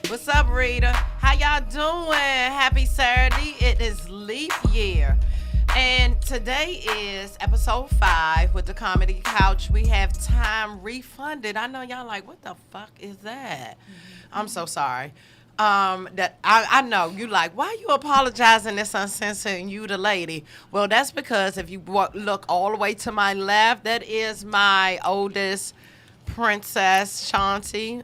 What's up, Rita? How y'all doing? Happy Saturday. It is leap year. And today is episode 5 with the Comedy Couch. We have time refunded. I know y'all like, what the fuck is that? I'm so sorry. That I know you like, why you apologizing this uncensored and you the lady? Well, that's because if you look all the way to my left, that is my oldest princess, Shanti.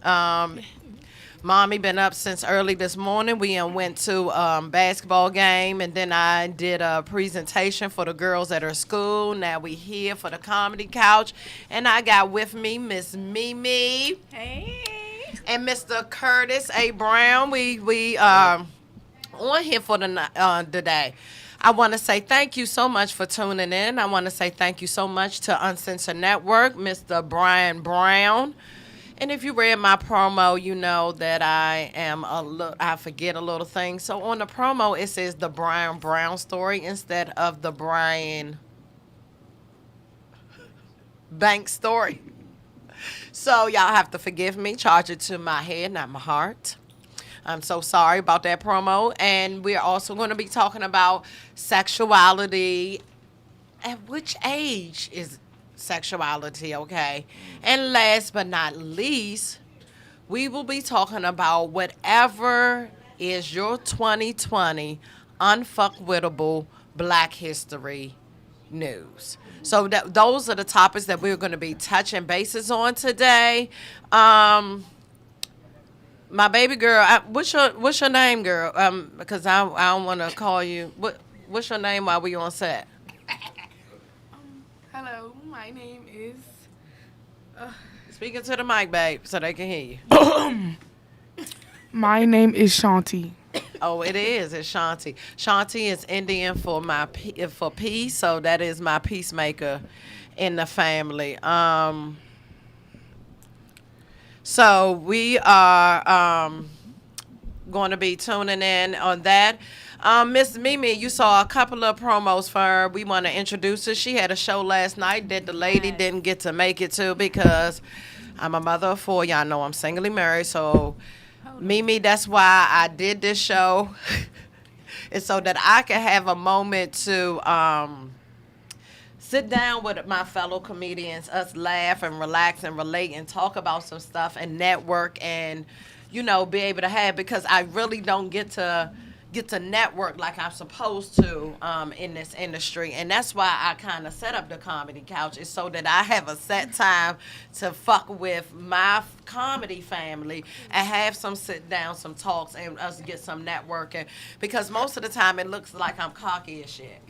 Mommy been up since early this morning. We went to basketball game, and then I did a presentation for the girls at her school. Now we here for the Comedy Couch, and I got with me Miss Mimi. Hey. And Mr. Curtis A. Brown. We on here for the day. I want to say thank you so much for tuning in. I want to say thank you so much to Uncensored Network, Mr. Brian Brown. And if you read my promo, you know that I forget a little thing. So on the promo, it says the Brian Brown story instead of the Brian Bank story. So y'all have to forgive me. Charge it to my head, not my heart. I'm so sorry about that promo. And we're also going to be talking about sexuality. At which age is sexuality, okay? And last but not least, we will be talking about whatever is your 2020 unfuckwittable Black History news. So those are the topics that we're going to be touching bases on today. My baby girl, what's your name, girl? Because I don't want to call you. What's your name while we on set? Hello, my name is. Speaking to the mic, babe, so they can hear you. My name is Shanti. Oh, it is. It's Shanti. Shanti is Indian for peace, so that is my peacemaker in the family. So we are going to be tuning in on that. Miss Mimi, you saw a couple of promos for her. We want to introduce her. She had a show last night that the lady didn't get to make it to because I'm a mother of 4. Y'all know I'm singly married. So, Mimi, that's why I did this show. It's so that I can have a moment to sit down with my fellow comedians, us laugh and relax and relate and talk about some stuff and network and, you know, be able to have, because I really don't get to network like I'm supposed to in this industry. And that's why I kind of set up the Comedy Couch, is so that I have a set time to fuck with my comedy family and have some sit down, some talks, and us get some networking. Because most of the time it looks like I'm cocky as shit.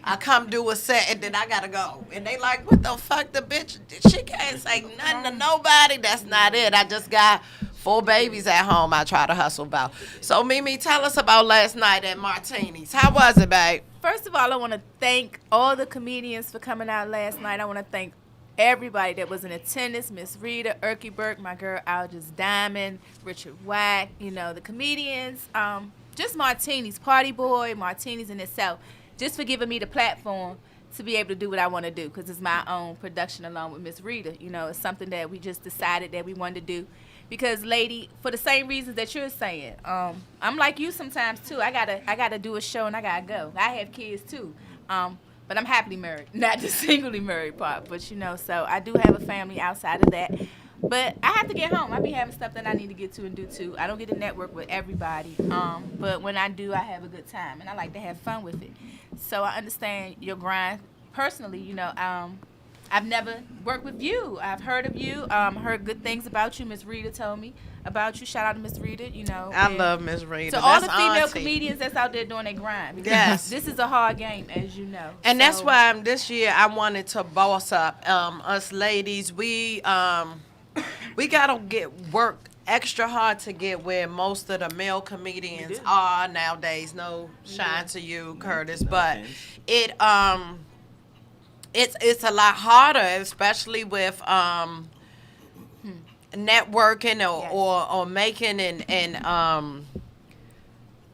I come do a set and then I gotta go. And they like, what the fuck, the bitch, she can't say nothing to nobody. That's not it. I just got 4 babies at home I try to hustle about. So, Mimi, tell us about last night at Martini's. How was it, babe? First of all, I want to thank all the comedians for coming out last night. I want to thank everybody that was in attendance. Miss Rita, Erky Burke, my girl Algis Diamond, Richard Wack, you know, the comedians. Just Martini's, Party Boy, Martini's in itself, just for giving me the platform to be able to do what I want to do, because it's my own production along with Miss Rita. You know, it's something that we just decided that we wanted to do. Because, lady, for the same reasons that you're saying, I'm like you sometimes too. I gotta do a show and I gotta go. I have kids too, but I'm happily married, not the singly married part. But you know, so I do have a family outside of that. But I have to get home. I be having stuff that I need to get to and do too. I don't get to network with everybody, but when I do, I have a good time and I like to have fun with it. So I understand your grind. Personally, you know, I've never worked with you. I've heard of you, heard good things about you. Miss Rita told me about you. Shout out to Miss Rita, you know. I love Miss Rita. So all the female comedians that's out there doing their grind. Because yes. This is a hard game, as you know. And that's why this year I wanted to boss up us ladies. We gotta work extra hard to get where most of the male comedians are nowadays. No shine to you, Curtis, but it's a lot harder, especially with networking or making and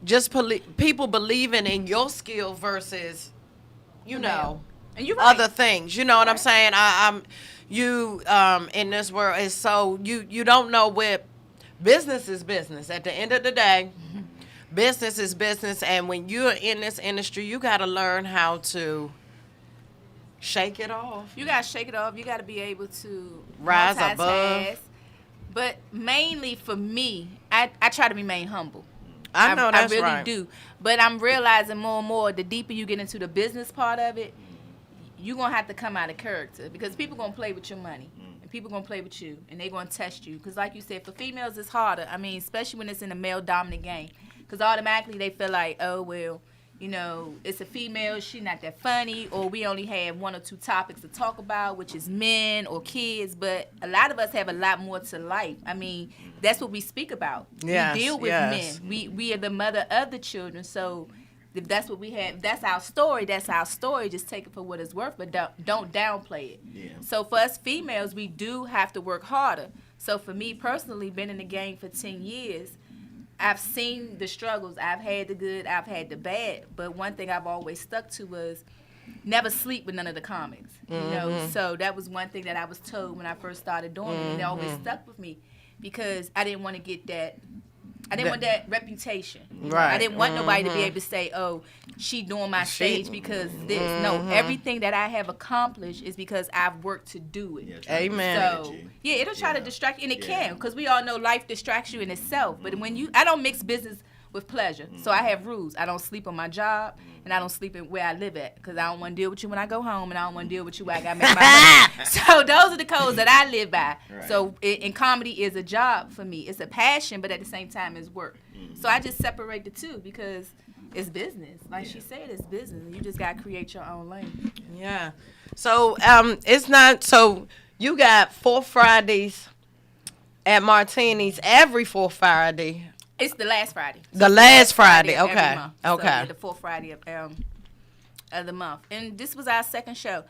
just people believing in your skill versus, you know, and you're right. other things. You know what I'm saying? I'm you in this world is so you don't know where business is business. At the end of the day, business is business. And when you're in this industry, you got to learn how to shake it off. You gotta shake it off. You gotta be able to Rise multitask. above. But mainly for me, I try to remain humble. I know that's I really right. do. But I'm realizing more and more, the deeper you get into the business part of it, you're going to have to come out of character, because people going to play with your money. And people going to play with you, and they're going to test you. Because like you said, for females, it's harder. I mean, especially when it's in a male-dominant game. Because automatically they feel like, oh, well, you know, it's a female, she not that funny, or we only have one or two topics to talk about, which is men or kids. But a lot of us have a lot more to life. I mean, that's what we speak about. Yes, We deal with yes. men. We are the mother of the children. So if that's what we have, that's our story. That's our story. Just take it for what it's worth, but don't downplay it. Yeah. So for us females, we do have to work harder. So for me personally, been in the game for 10 years, I've seen the struggles. I've had the good, I've had the bad. But one thing I've always stuck to was never sleep with none of the comics. You know, so that was one thing that I was told when I first started doing it, and it always stuck with me, because I didn't want to get that. I didn't want that reputation. You know? Right. I didn't want nobody to be able to say, "Oh, she doing my stage because this." No, everything that I have accomplished is because I've worked to do it. Yeah, trying to Amen. distract So you. yeah, it'll try to distract you, and it Yeah. can, because we all know life distracts you in itself. But when I don't mix business with pleasure, so I have rules. I don't sleep on my job, and I don't sleep in where I live at, because I don't want to deal with you when I go home, and I don't want to deal with you when I got to make my money. So those are the codes that I live by. Right. So and comedy is a job for me. It's a passion, but at the same time, it's work. So I just separate the two, because it's business. Like she said, it's business. You just got to create your own lane. Yeah. So it's not, so you got 4 Fridays at Martini's every 4th Friday. It's the last Friday. The last Friday, of every okay, month. okay. So, yeah, the 4th Friday of the month. And this was our second show.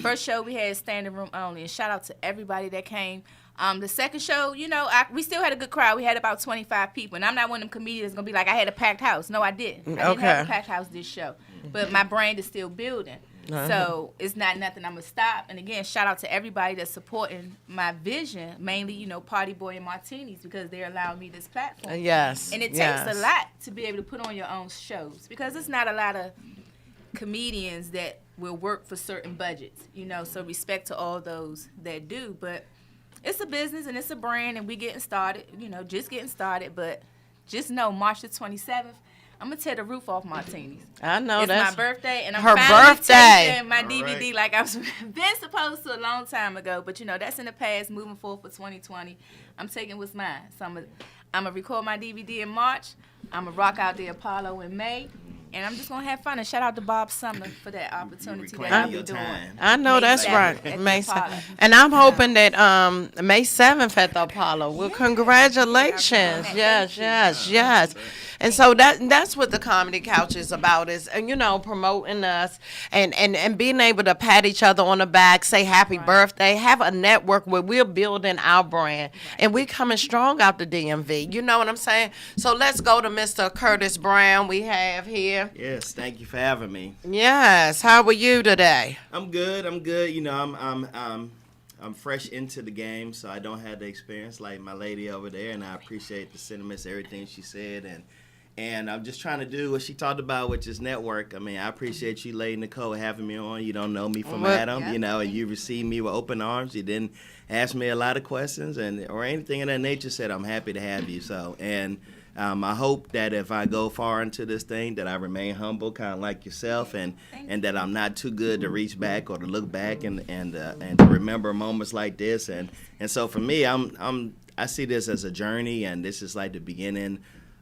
First show we had standing room only. And shout out to everybody that came. The second show, you know, we still had a good crowd. We had about 25 people. And I'm not one of them comedians going to be like, I had a packed house. No, I didn't. I didn't have a packed house this show. But my brand is still building. So it's not nothing I'm going to stop. And again, shout out to everybody that's supporting my vision, mainly, you know, Party Boy and Martinis, because they're allowing me this platform. Yes. And it yes. takes a lot to be able to put on your own shows, because it's not a lot of comedians that will work for certain budgets, you know, so respect to all those that do. But it's a business and it's a brand, and we getting started, you know, just getting started. But just know, March the 27th, I'm going to tear the roof off Martinis. I know It's that's my birthday, and I'm her finally birthday. taking my All DVD right. like I was been supposed to a long time ago. But, you know, that's in the past, moving forward for 2020. I'm taking what's mine. So I'm going to record my DVD in March. I'm going to rock out the Apollo in May. And I'm just going to have fun. And shout out to Bob Sumner for that opportunity that reclaiming I'll be your doing. time. I know May that's 7th right. at the May Apollo. 7th. And I'm hoping that May 7th at the Apollo. Well, congratulations. Yeah. Yes. And so that's what the Comedy Couch is about, is, you know, promoting us and being able to pat each other on the back, say happy birthday, have a network where we're building our brand, and we're coming strong out the DMV. You know what I'm saying? So let's go to Mr. Curtis Brown we have here. Yes, thank you for having me. Yes. How are you today? I'm good. You know, I'm fresh into the game, so I don't have the experience like my lady over there, and I appreciate the sentiments, everything she said, and I'm just trying to do what she talked about, which is network. I mean, I appreciate you, Lady Nicole, having me on. You don't know me from Well, Adam, yeah. you know, and you received me with open arms. You didn't ask me a lot of questions or anything of that nature. Said I'm happy to have you. So, and I hope that if I go far into this thing, that I remain humble, kind of like yourself, and that I'm not too good to reach back or to look back and to remember moments like this. And so for me, I see this as a journey, and this is like the beginning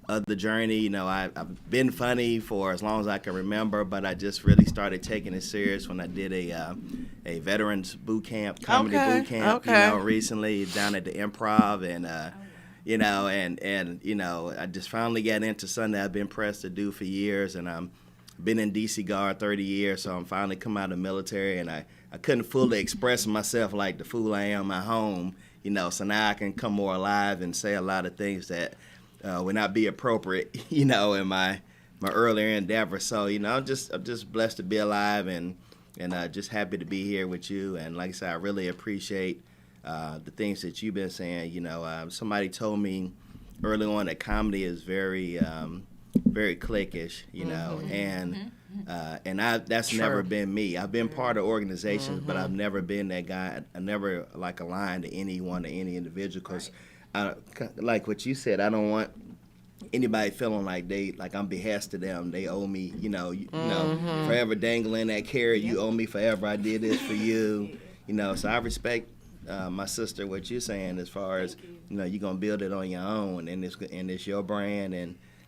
of the journey. You know, I've been funny for as long as I can remember, but I just really started taking it serious when I did a veterans boot camp, comedy boot camp, you know, recently down at the Improv, and you know, and you know, I just finally got into something that I've been pressed to do for years, and I'm been in DC Guard 30 years, so I'm finally come out of the military, and I couldn't fully express myself like the fool I am at home, you know, so now I can come more alive and say a lot of things that would not be appropriate, you know, in my earlier endeavor. So, you know, I'm just blessed to be alive, and just happy to be here with you. And like I said, I really appreciate the things that you've been saying. You know, somebody told me early on that comedy is very very cliquish, you know, and that's True. never been me. I've been part of organizations, but I've never been that guy. I never like aligned to anyone or any individual because, like what you said, I don't want anybody feeling like I'm behest to them. They owe me, you know, forever dangling that carrot. You owe me forever. I did this for you, you know. So I respect my sister what you're saying as far as you're gonna build it on your own, and it's your brand,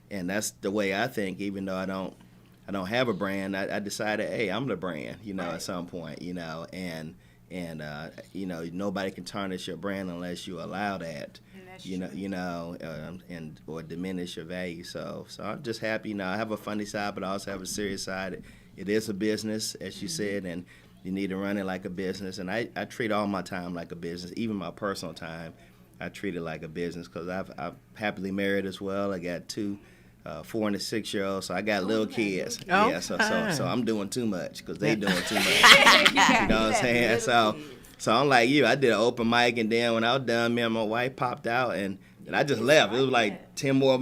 and that's the way I think. Even though I don't have a brand, I decided, hey, I'm the brand, at some point, and nobody can tarnish your brand unless you allow that. And or diminish your value. So I'm just happy. I have a funny side, but I also have a serious side. It is a business, as you said, and you need to run it like a business. And I treat all my time like a business, even my personal time. I treat it like a business because I'm happily married as well. I got two, 4 and a 6-year-old, so I got little kids. Okay. Yeah, so I'm doing too much because they doing too much. You know what I'm saying? So I'm like you. I did an open mic, and then when I was done, me and my wife popped out, and I just left. It was like 10 more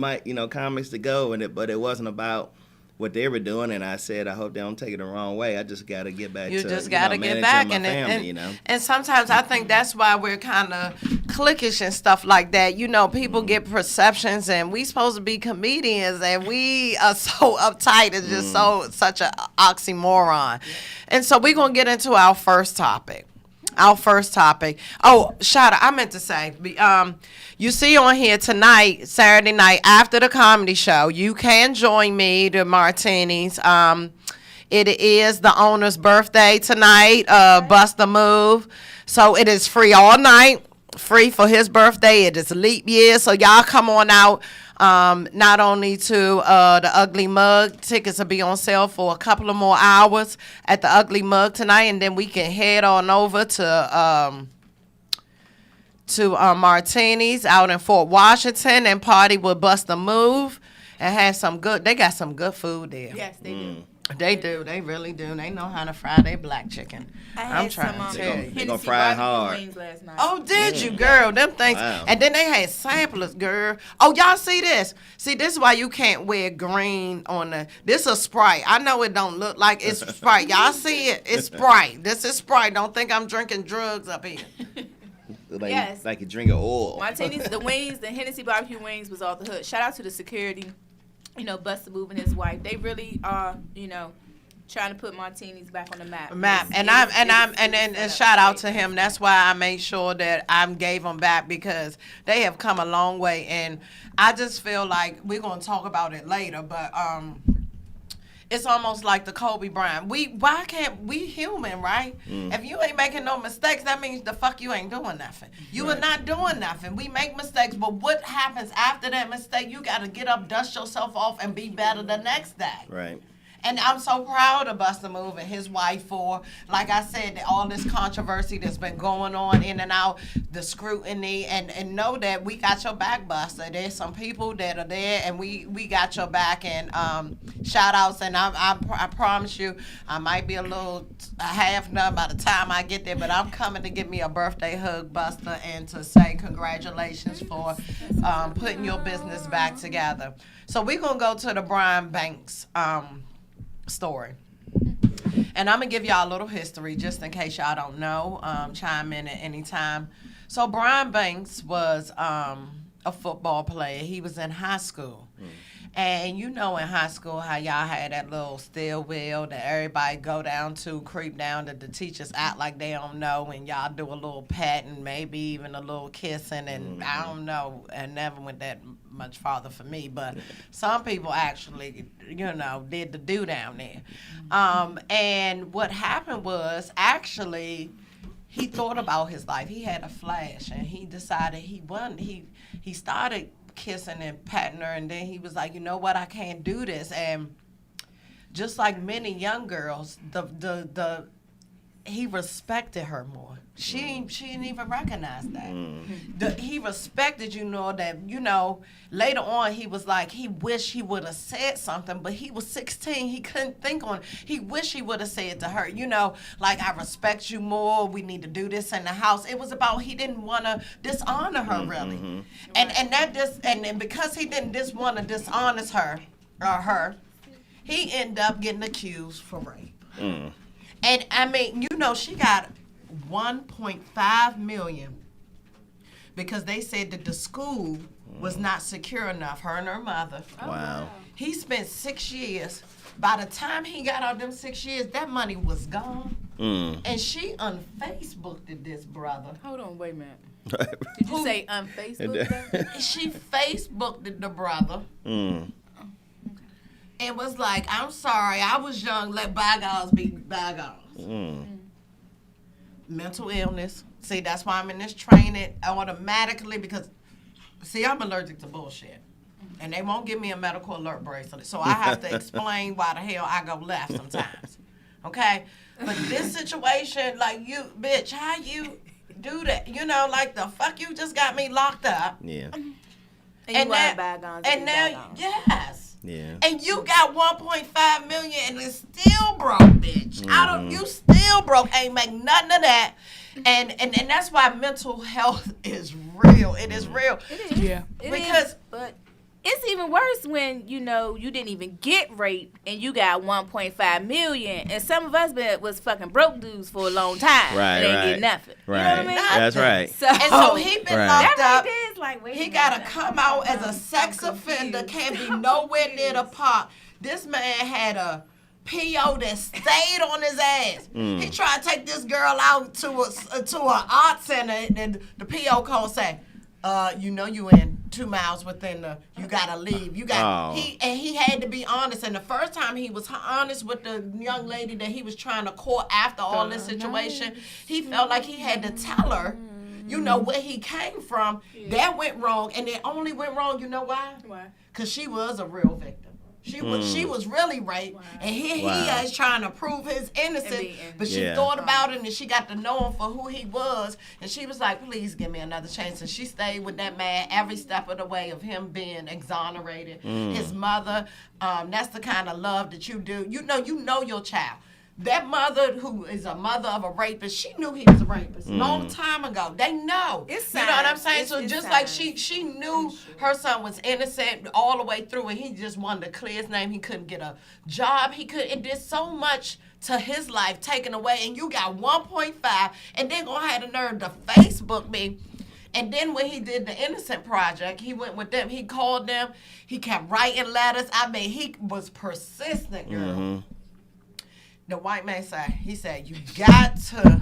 comics to go, but it wasn't about what they were doing. And I said, I hope they don't take it the wrong way. I just got to get back You to just got to get managing back, my and family, and sometimes I think that's why we're kind of cliquish and stuff like that. People get perceptions, and we supposed to be comedians, and we are so uptight. It's just such an oxymoron. And so we're gonna get into our first topic. Oh, shout out! I meant to say, you see on here tonight, Saturday night after the comedy show, you can join me to Martini's. It is the owner's birthday tonight. Bust a move, so it is free all night. Free for his birthday. It is leap year, so y'all come on out. Not only to the Ugly Mug, tickets will be on sale for a couple of more hours at the Ugly Mug tonight, and then we can head on over to Martini's out in Fort Washington and party with Bust a Move and have some good. They got some good food there. Yes, they do. They do. They really do. They know how to fry their black chicken. I'm trying to tell you. They gonna fry it hard. Wings last night. Oh, did you, girl? Them things. Wow. And then they had samplers, girl. Oh, y'all see this? See, this is why you can't wear green on the. This is Sprite. I know it don't look like it's Sprite. Y'all see it? It's Sprite. This is Sprite. Don't think I'm drinking drugs up here. Yes. Like you drink oil. Martini's, the wings, the Hennessy barbecue wings was off the hook. Shout out to the security, Busta Move and his wife. They really are, trying to put Martini's back on the map. And shout out to him. That's why I made sure that I gave them back because they have come a long way. And I just feel like we're gonna talk about it later, but it's almost like the Kobe Bryant. Why can't we human, right? If you ain't making no mistakes, that means the fuck you ain't doing nothing. You are not doing nothing. We make mistakes, but what happens after that mistake? You got to get up, dust yourself off, and be better the next day. Right. And I'm so proud of Busta Move and his wife for, like I said, all this controversy that's been going on in and out, the scrutiny, and know that we got your back, Busta. There's some people that are there, and we got your back. And shout outs, and I promise you, I might be a half done by the time I get there, but I'm coming to give me a birthday hug, Busta, and to say congratulations for putting your business back together. So we're going to go to the Brian Banks story. And I'm going to give y'all a little history just in case y'all don't know. Chime in at any time. So Brian Banks was a football player. He was in high school. And in high school how y'all had that little steel wheel that everybody go down to, creep down, that the teachers act like they don't know, and y'all do a little patting, maybe even a little kissing, and I don't know, and never went that much farther for me, but some people actually, did the do down there. And what happened was actually he thought about his life. He had a flash, and he decided he started kissing and patting her, and then he was like, you know what, I can't do this. And just like many young girls, the he respected her more. She didn't even recognize that. He respected, that, later on he was like, he wished he would have said something, but he was 16. He couldn't think on it. He wished he would have said to her, like, I respect you more. We need to do this in the house. It was about he didn't want to dishonor her, really. And because he didn't want to dishonor her, he ended up getting accused for rape. And I mean, she got 1.5 million because they said that the school was not secure enough, her and her mother. Wow. He spent 6 years. By the time he got out them 6 years, that money was gone. And she unFacebooked this brother. Hold on, wait a minute. Did you say unFacebooked? She Facebooked the brother. And was like, I'm sorry, I was young, let bygones be bygones. Mental illness. See, that's why I'm in this training automatically because, I'm allergic to bullshit. And they won't give me a medical alert bracelet. So I have to explain why the hell I go left sometimes. Okay? But this situation, like, you, bitch, how you do that? Like, the fuck, you just got me locked up. Yeah. And now, yes. Yeah. And you got 1.5 million and it's still broke, bitch. You still broke. Ain't make nothing of that. And that's why mental health is real. It is real. It is. Yeah. But it's even worse when, you didn't even get raped and you got 1.5 million. And some of us was fucking broke dudes for a long time. Right, and ain't get nothing. Right. You know what I mean? That's right. So he been locked that up. right there is like, wait a He minute. got to come out as a sex offender, can't be nowhere near the park. This man had a PO that stayed on his ass. He tried to take this girl out to an art center, and the PO call say, you in 2 miles within you gotta leave. He had to be honest. And the first time he was honest with the young lady that he was trying to court after all this situation, he felt like he had to tell her, where he came from. That went wrong, and it only went wrong. You know why? Why? Because she was a real victim. She was really raped, and he is trying to prove his innocence. But she thought about it, and she got to know him for who he was, and she was like, "Please give me another chance." And she stayed with that man every step of the way of him being exonerated. His mother, that's the kind of love that you do. You know your child. That mother who is a mother of a rapist, she knew he was a rapist long time ago. They know. It's you know what I'm saying? It's so just signs. like she knew her son was innocent all the way through, and he just wanted to clear his name. He couldn't get a job. It did so much to his life taken away, and you got 1.5, and then gonna have the nerve to Facebook me. And then when he did the Innocent Project, he went with them. He called them. He kept writing letters. I mean, he was persistent, girl. The white man said, you got to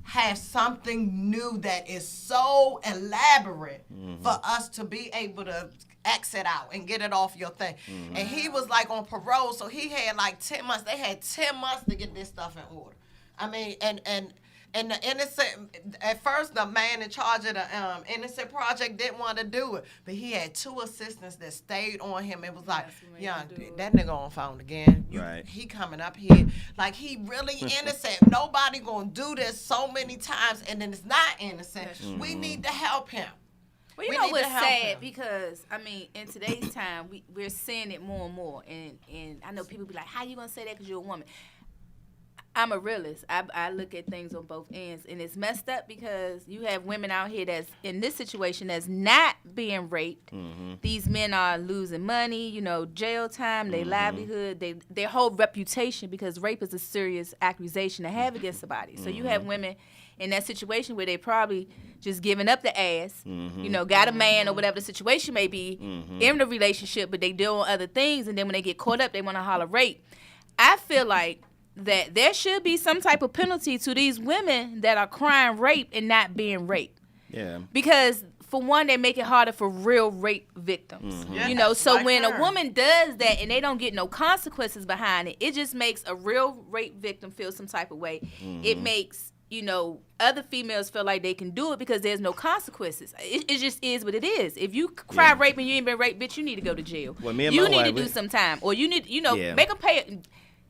have something new that is so elaborate for us to be able to exit out and get it off your thing. And he was like on parole, so he had like 10 months. They had 10 months to get this stuff in order. I mean, and the Innocent, at first the man in charge of the Innocent Project didn't want to do it, but he had 2 assistants that stayed on him. It was like, that nigga on phone again. He coming up here. Like, he really innocent. Nobody gonna do this so many times, and then it's not innocent. We need to help him. Well, you know what's sad? Because, I mean, in today's time, we're seeing it more and more. And I know people be like, how you going to say that because you're a woman? I'm a realist. I look at things on both ends. And it's messed up because you have women out here that's in this situation that's not being raped. These men are losing money, jail time, their livelihood, their whole reputation, because rape is a serious accusation to have against somebody. So you have women in that situation where they probably just giving up the ass, got a man or whatever the situation may be in the relationship, but they doing other things. And then when they get caught up, they want to holler rape. I feel like that there should be some type of penalty to these women that are crying rape and not being raped. Yeah. Because, for one, they make it harder for real rape victims. So like when a woman does that and they don't get no consequences behind it, it just makes a real rape victim feel some type of way. It makes, other females feel like they can do it because there's no consequences. It just is what it is. If you cry rape and you ain't been raped, bitch, you need to go to jail. Well, me and you my need wife, to do some time. Or you need, make them pay it.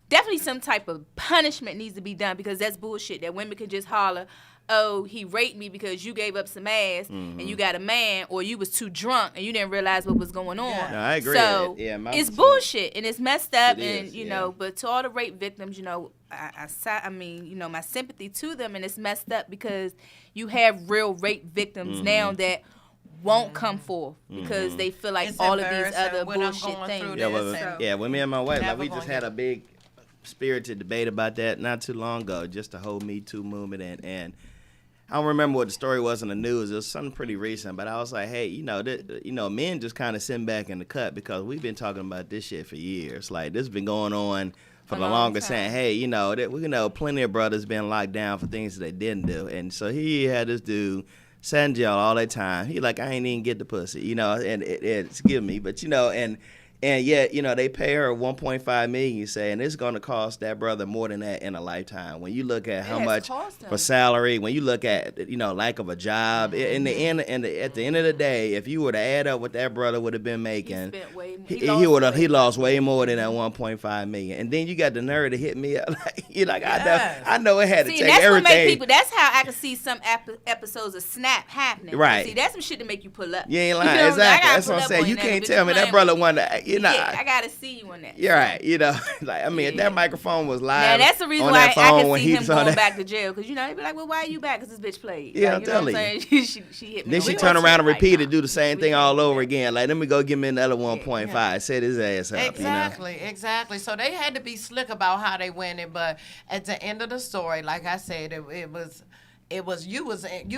definitely some type of punishment needs to be done, because that's bullshit that women can just holler, oh, he raped me because you gave up some ass and you got a man, or you was too drunk and you didn't realize what was going on. Yeah. No, I agree. So Yeah, it's bullshit and it's messed up, It and is, you yeah. know. But to all the rape victims, you know, I mean, you know, my sympathy to them, and it's messed up because you have real rape victims now that won't come forth because they feel like It's all of these embarrassing other when I'm bullshit going things. through Yeah, this. well, and yeah. When me and my wife, like, never we just gonna had get- a big spirited debate about that not too long ago, just the whole Me Too movement, and I don't remember what the story was in the news. It was something pretty recent, but I was like, hey, men just kind of sitting back in the cut because we've been talking about this shit for years. Like, this has been going on for A the long longest. time. Saying, hey, plenty of brothers been locked down for things that they didn't do, and so he had this dude sat in jail all that time. He like, I ain't even get the pussy, and it's give me, but and yet, they pay her $1.5 million, you say, and it's going to cost that brother more than that in a lifetime. When you look at how has much cost him. for salary, when you look at lack of a job, in the end, at the end of the day, if you were to add up what that brother would have been making, He spent way more. he lost way more than that $1.5 million. And then you got the nerve to hit me up Yes. I know it had to See, take and that's what make everything. people. That's how I can see some episodes of Snap happening. Right. See, that's some shit to make you pull up. You ain't You lying, know what I'm saying? exactly. I gotta That's what pull I'm up saying. on You that can't bitch. tell me that Playing brother with wanted, Yeah, I gotta see you on that. You're right, like I mean, if that microphone was live. Now that's the reason on why that I phone can when see he him was on going that- back to jail, because they be like, well, why are you back? Because this bitch played. Yeah, Like, I'm you know what telling I'm saying? she hit me. Then on she my turn shit around and right repeat now. it, do the same We thing can't all do over that. again. Like, let me go give me another 1.5. Set his ass up. Exactly. So they had to be slick about how they went it, but at the end of the story, like I said, it was you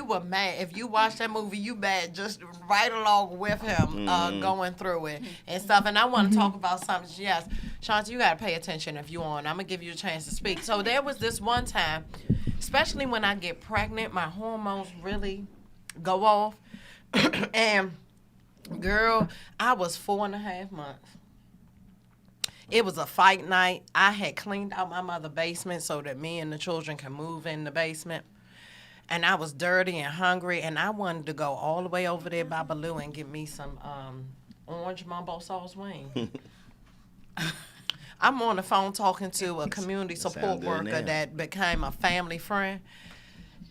were mad. If you watched that movie, you mad just right along with him going through it and stuff. And I want to talk about something. Yes, Shanti, you got to pay attention if you on. I'm going to give you a chance to speak. So there was this one time, especially when I get pregnant, my hormones really go off. And girl, I was 4.5 months. It was a fight night. I had cleaned out my mother's basement so that me and the children can move in the basement. And I was dirty and hungry, and I wanted to go all the way over there by Baloo and get me some orange mumbo sauce wing. I'm on the phone talking to a community support sound good worker now. that became a family friend.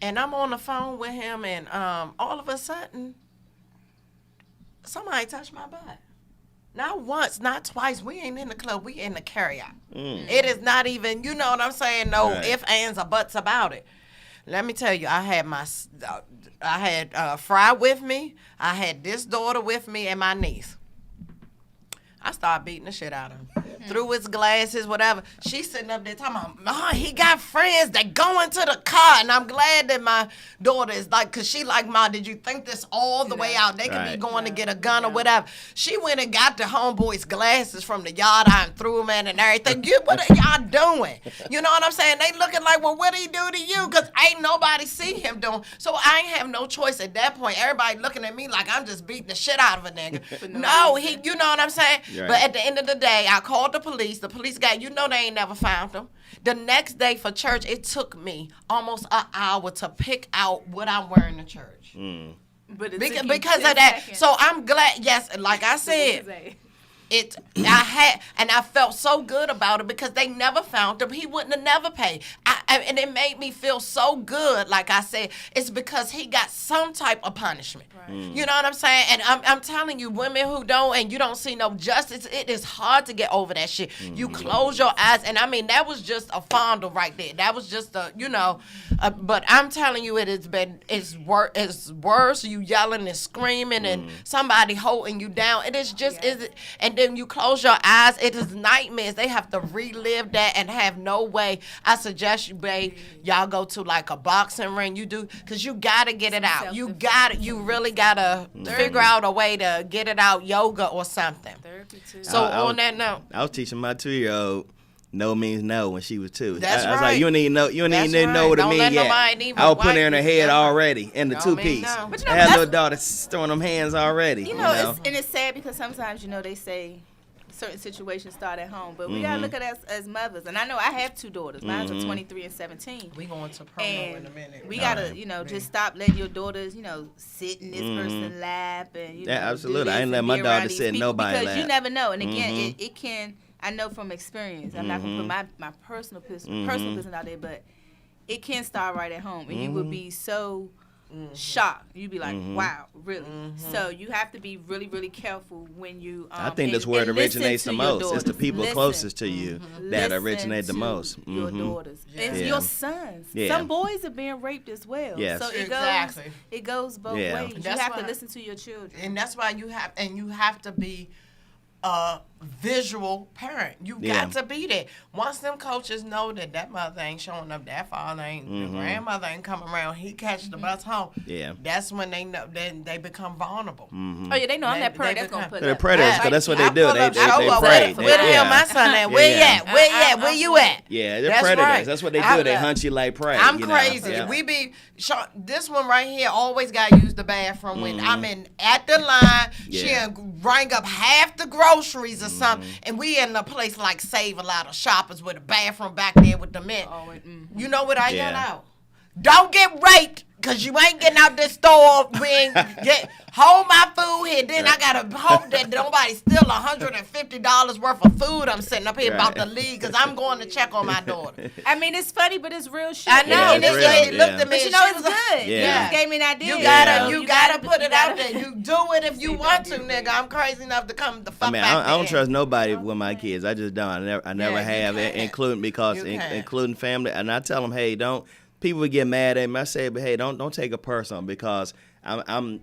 And I'm on the phone with him, and all of a sudden, somebody touched my butt. Not once, not twice. We ain't in the club. We in the carryout. It is not even, you know what I'm saying? No Right. ifs, ands, or buts about it. Let me tell you, I had Fry with me. I had this daughter with me and my niece. I started beating the shit out of him. Through his glasses, whatever. She's sitting up there talking about, Ma, he got friends that go into the car. And I'm glad that my daughter is like, because she like, Ma, did you think this all the way out? They could be Right. going to get a gun or whatever. She went and got the homeboy's glasses from the yard and threw them in and everything. What are y'all doing? You know what I'm saying? They looking like, well, what did he do to you? Because ain't nobody see him doing. So I ain't have no choice at that point. Everybody looking at me like I'm just beating the shit out of a nigga. No, you know what I'm saying? Right. But at the end of the day, I called the police. The police got, they ain't never found him. The next day for church, it took me almost an hour to pick out what I'm wearing to church. But it took you Because 10 of that. seconds. So I'm glad, yes, like I said, I felt so good about it because they never found him. He wouldn't have never paid. And it made me feel so good. Like I said, it's because he got some type of punishment. Right. You know what I'm saying? And I'm telling you, women who don't and you don't see no justice, it is hard to get over that shit. You close your eyes, and I mean that was just a fondle right there. That was just but I'm telling you, it's worse. You yelling and screaming and somebody holding you down. It is just and then you close your eyes. It is nightmares. They have to relive that and have no way. I suggest you, babe, y'all go to like a boxing ring. You do, because you gotta get it out. You really gotta figure out a way to get it out. Yoga or something. Therapy too. So I on that note, I was teaching my 2-year-old no means no when she was 2. That's I was right. like, you don't even know. You don't That's even know right. what it Don't means let yet. nobody even I was putting wipe her in her you. head That's right. already in the Don't mean 2-piece. no. But I had a little daughter throwing them hands already. You know, it's sad because sometimes, they say certain situations start at home, but we gotta look at us as mothers. And I know I have 2 daughters. Mine's are 23 and 17. we going to promo And in a minute. we gotta, just stop letting your daughters, sit in this person's lap and Yeah, do absolutely. this I ain't let and my be daughter around these sit in people nobody's because you lap. never know. And again, it can I know from experience. I'm not gonna put my personal business out there, but it can start right at home, and you would be so shocked. You'd be like, "Wow, really?" So you have to be really, really careful when you. I think that's where it originates the most. It's the people closest to you that originate the most. Your daughters, and Yeah. your sons. Yeah. Some boys are being raped as well. Yes. So Exactly. it goes both Yeah. ways. That's you have why- to listen to your children. And that's why you have to be a visual parent. You Yeah. got to be there. Once them coaches know that mother ain't showing up, that father ain't, the grandmother ain't coming around, he catch the bus home. Yeah. That's when they know. Then they become vulnerable. Oh yeah, they know I'm that They parent that's gonna become- put They're up. predators, because that's what they do. pull They up, show up. prey. Where the hell my son at? Where you at? Where you at? Where you at? Yeah, they're That's predators. right. That's what they I- do. They hunt you like prey. I'm you know? crazy. Yeah. We be this one right here always got to use the bathroom when I'm in at the line. She Yeah. bring up half the groceries or something, and we in a place like Save a Lot of Shoppers with a bathroom back there with the men. You know what I yell Yeah. out? Don't get raped. Cause you ain't getting out this store. We ain't hold my food here. Then I gotta hope that nobody steal $150 worth of food. I'm sitting up here about to leave because I'm going to check on my daughter. I mean, it's funny, but it's real shit. I know. Yeah, And it's this real, lady looked yeah. at me. But you and know she it's was like, good. Yeah. You just gave me an idea. You gotta put it out there. You do it if you want to, do it. nigga. I'm crazy enough to come the fuck I mean, back I don't there. trust nobody with my kids. I just don't. I never you have, can't. including because You can't. including family. And I tell them, hey, don't. People would get mad at me. I say, but hey, don't take it personal because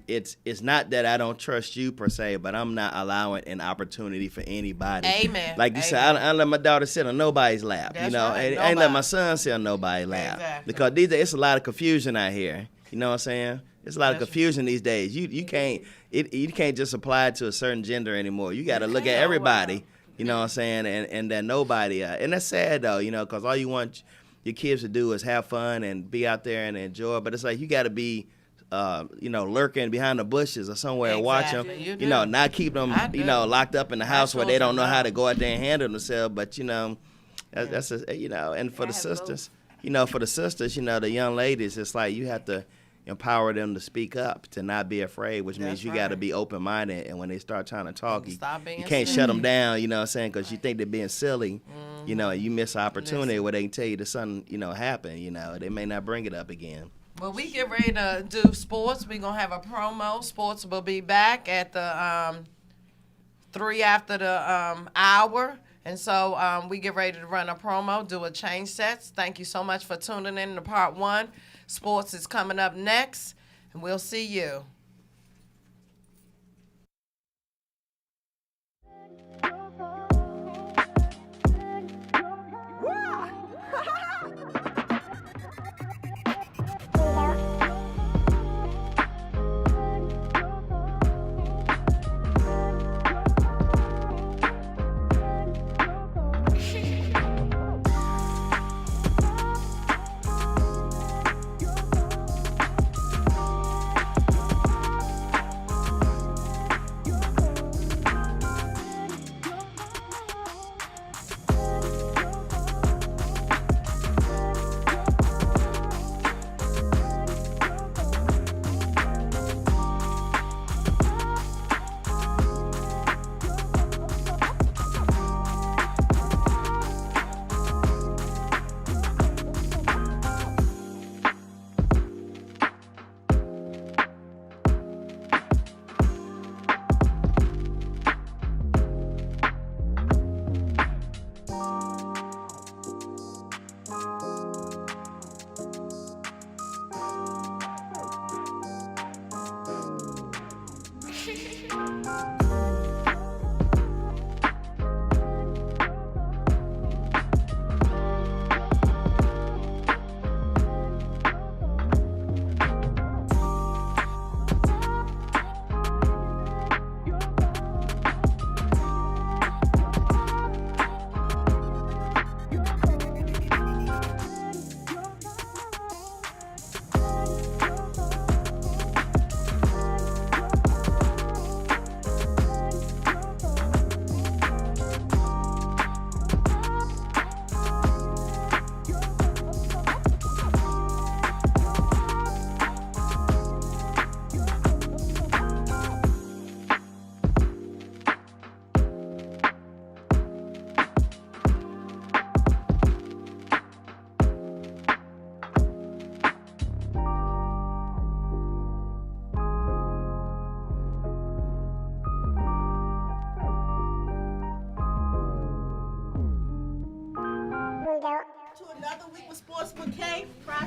it's not that I don't trust you per se, but I'm not allowing an opportunity for anybody. Amen. Like you said, I don't let my daughter sit on nobody's lap. That's you know, right. and I ain't let Nobody. my son sit on nobody's lap Exactly. because these days it's a lot of confusion out here. You know what I'm saying? There's a lot of That's confusion these days. You can't just apply it to a certain gender anymore. You got to look at everybody. You know what I'm saying? And that nobody. And that's sad though. You know, because all you want your kids to do is have fun and be out there and enjoy. But it's like you got to be, lurking behind the bushes or somewhere and watch them. Exactly. You You know, do. not keep them, I do. locked up in the house where they don't know children how know. to go out there and handle themselves. But that's and for the sisters, the young ladies, it's like you have to empower them to speak up, to not be afraid, which means That's you got to right. be open-minded. And when they start trying to talk, Stop being you can't silly. shut them down, you know what I'm saying, because you think they're being silly, and you miss an opportunity where they can tell you that something, happened, they may not bring it up again. Well, we get ready to do sports. We're going to have a promo. Sports will be back at the 3 after the hour. And so we get ready to run a promo, do a change sets. Thank you so much for tuning in to part 1. Sports is coming up next, and we'll see you.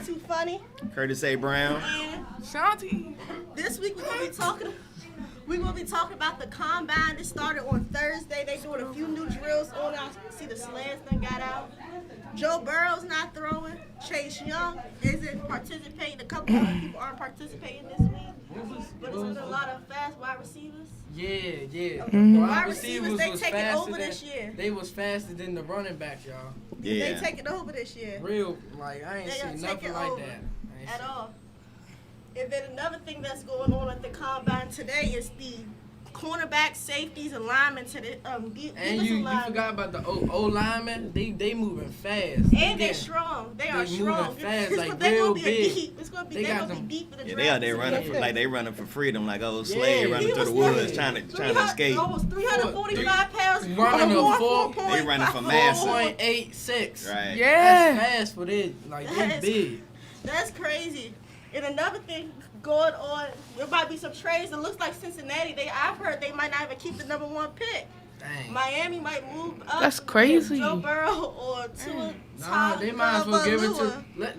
Too Funny. Curtis A. Brown. And Shanti. this week we're gonna be talking about the combine. This started on Thursday. They doing a few new drills on. I see the sleds that got out. Joe Burrow's not throwing. Chase Young isn't participating. A couple other people aren't participating this week. But it's been a lot of fast wide receivers. Yeah. Wide receivers, they taking over this year. They was faster than the running back, y'all. Yeah. They taking over this year. Real, like, I ain't They are seen nothing taking like over that. I ain't at seen- all. And then another thing that's going on at the combine today is the cornerback, safeties, and linemen to the And you forgot about the O linemen. They moving fast. And they strong. They are strong. Moving fast, like they real gonna be big. deep. It's gonna be They they got gonna them- be deep in the Yeah, draft. they running for they running for freedom like old slave Yeah. running He through the was woods trying to escape. Almost 345 pounds. Running a Almost full- 4.5. They running for massa. 4.86. Right. Yeah. That's fast for this. Like, they That's- big. That's crazy. And another thing going on, there might be some trades. It looks like Cincinnati. I've heard they might not even keep the number 1 pick. Dang. Miami might move up. That's crazy. Joe Burrow or Tua. Nah, they might as well